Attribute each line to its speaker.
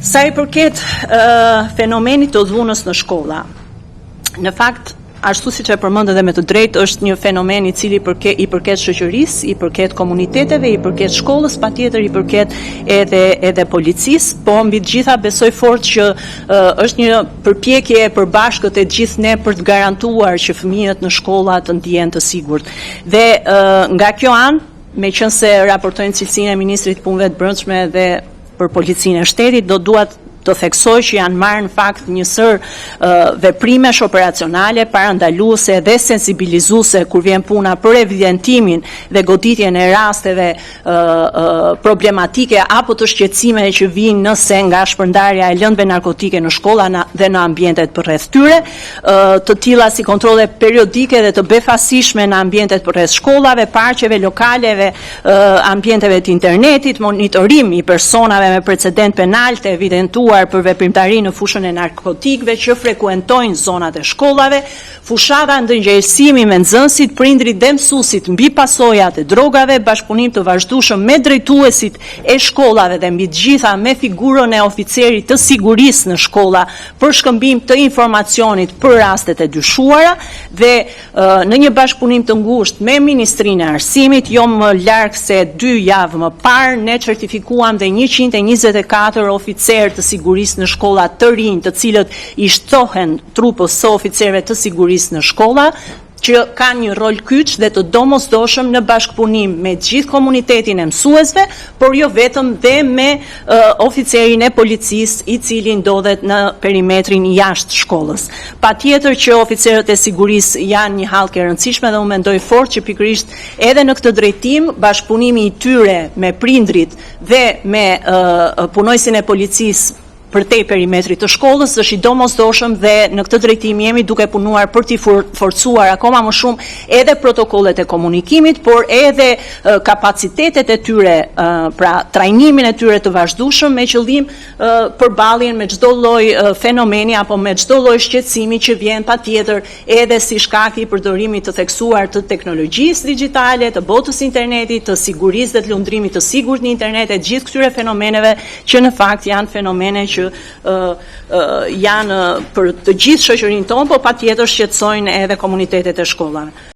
Speaker 1: Sa I përket fenomenit të dhunës në shkolla, në fakt, ashtu siç e përmend edhe me të drejtë, është një fenomen I cili I përket shoqërisë, I përket komuniteteve, I përket shkollës, patjetër I përket edhe policisë, po mbi të gjitha besoj fort që është një përpjekje e përbashkët e gjithë ne për të garantuar që fëmijët në shkolla të ndihen të sigurt. Dhe nga kjo anë, meqense raportojnë cilësinë e ministrit të punëve të brendshme dhe për policinë e shtetit, do duat të theksoj që janë marrë në fakt njësër veprimesh operacionale, parandaluese dhe sensibilizuese kur vjen puna për evidentimin dhe goditjen e rasteve problematike apo të shqetësimeve që vijnë nëse nga shpërndarja e lëndëve narkotike në shkolla dhe në ambientet përreth tyre, të tilla si kontrolle periodike dhe të befasishme në ambientet përreth shkollave, parqeve, lokaleve, ambienteve të internetit, monitorim I personave me precedent penal të evidentuar për veprimtari në fushën e narkotikëve që frekuentojnë zonat e shkollave, fushata ndërgjegjësimi me nxënësit, prindrit dhe mësuesit mbi pasojat e drogave, bashkëpunim të vazhdueshëm me drejtuesit e shkollave dhe mbi të gjitha me figurën e oficerit të sigurisë në shkolla për shkëmbim të informacionit për rastet e dyshuara dhe në një bashkëpunim të ngushtë me Ministrinë e Arsimit, jo më larg se 2 javë më parë, ne certifikuam dhe 124 oficerë të sigurisë në shkolla të rinj, të cilët I shtohen trupës së oficerëve të sigurisë në shkolla, që kanë një rol kyç dhe të domosdoshëm në bashkëpunim me gjithë komunitetin e mësuesve, por jo vetëm dhe me oficerin e policisë I cili ndodhet në perimetrin jashtë shkollës. Patjetër që oficerët e sigurisë janë një hallkë e rëndësishme dhe unë mendoj fort që pikërisht edhe në këtë drejtim bashkëpunimi I tyre me prindrit dhe me punojësin e policisë përtej perimetrit të shkollës është I domosdoshëm dhe në këtë drejtim jemi duke punuar për t'i forcuar akoma më shumë edhe protokollet e komunikimit, por edhe kapacitetet e tyre, pra trajnimin e tyre të vazhdueshëm me qëllim përballjen me çdo lloj fenomeni apo me çdo lloj shqetësimi që vjen patjetër edhe si shkak I përdorimit të theksuar të teknologjisë digjitale, të botës internetit, të sigurisë dhe të lundrimit të sigurt në internet e gjithë këtyre fenomeneve që në fakt janë fenomene që janë për të gjithë shoqërinë tonë, po patjetër shqetësojnë edhe komunitetet e shkollave.